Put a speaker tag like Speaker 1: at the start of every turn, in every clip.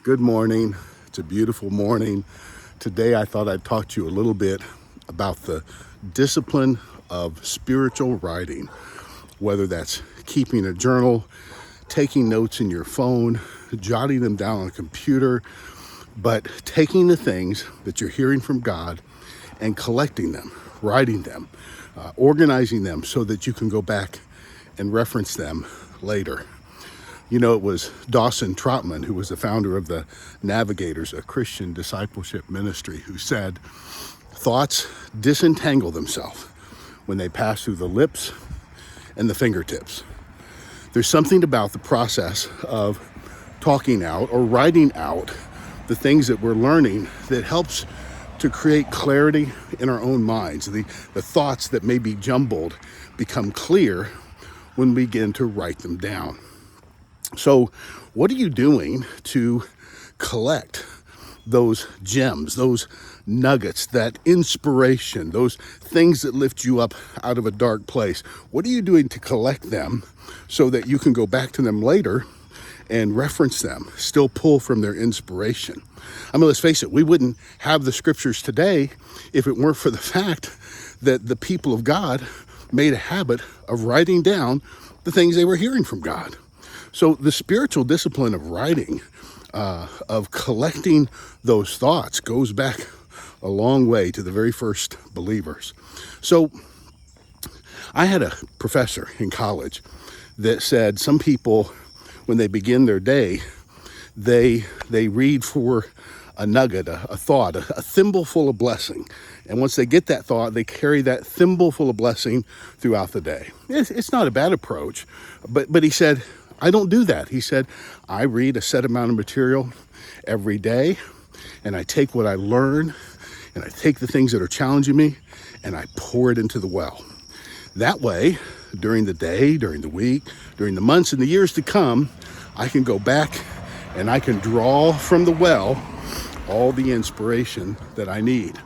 Speaker 1: Good morning. It's a beautiful morning. Today I thought I'd talk to you a little bit about the discipline of spiritual writing, whether that's keeping a journal, taking notes in your phone, jotting them down on a computer, but taking the things that you're hearing from God and collecting them, writing them, organizing them so that you can go back and reference them later. You know, it was Dawson Trotman, who was the founder of the Navigators, a Christian discipleship ministry, who said, thoughts disentangle themselves when they pass through the lips and the fingertips. There's something about the process of talking out or writing out the things that we're learning that helps to create clarity in our own minds. The thoughts that may be jumbled become clear when we begin to write them down. So what are you doing to collect those gems, those nuggets, that inspiration, those things that lift you up out of a dark place? What are you doing to collect them so that you can go back to them later and reference them, still pull from their inspiration? I mean, let's face it, we wouldn't have the scriptures today if it weren't for the fact that the people of God made a habit of writing down the things they were hearing from God. So the spiritual discipline of writing, of collecting those thoughts, goes back a long way to the very first believers. So I had a professor in college that said some people, when they begin their day, they read for a nugget, a thought, a thimble full of blessing. And once they get that thought, they carry that thimble full of blessing throughout the day. It's not a bad approach, but he said, I don't do that. He said, I read a set amount of material every day, and I take what I learn, and I take the things that are challenging me, and I pour it into the well. That way, during the day, during the week, during the months and the years to come, I can go back and I can draw from the well all the inspiration that I need.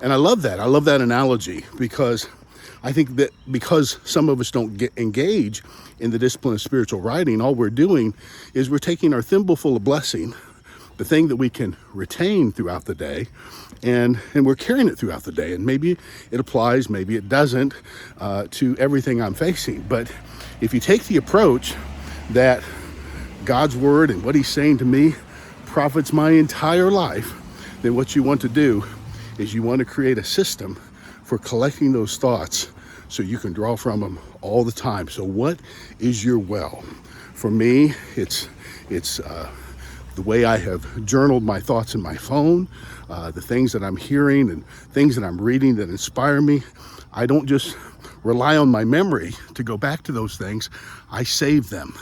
Speaker 1: And I love that. I love that analogy because I think that because some of us don't engage in the discipline of spiritual writing, all we're doing is we're taking our thimble full of blessing, the thing that we can retain throughout the day, and we're carrying it throughout the day. And maybe it applies, maybe it doesn't, to everything I'm facing. But if you take the approach that God's word and what he's saying to me profits my entire life, then what you want to do is you want to create a system for collecting those thoughts so you can draw from them all the time. So what is your well? For me, it's the way I have journaled my thoughts in my phone, the things that I'm hearing and things that I'm reading that inspire me. I don't just rely on my memory to go back to those things. I save them.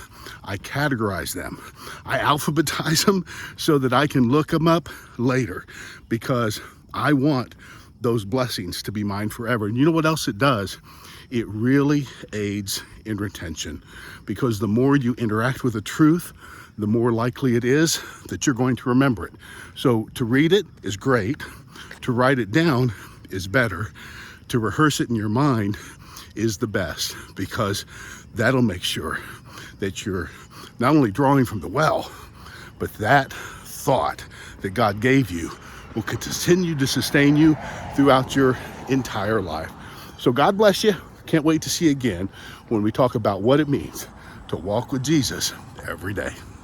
Speaker 1: I categorize them. I alphabetize them so that I can look them up later because I want those blessings to be mine forever. And you know what else it does? It really aids in retention, because the more you interact with the truth, the more likely it is that you're going to remember it. So to read it is great. To write it down is better. To rehearse it in your mind is the best, because that'll make sure that you're not only drawing from the well, but that thought that God gave you will continue to sustain you throughout your entire life. So God bless you. Can't wait to see you again when we talk about what it means to walk with Jesus every day.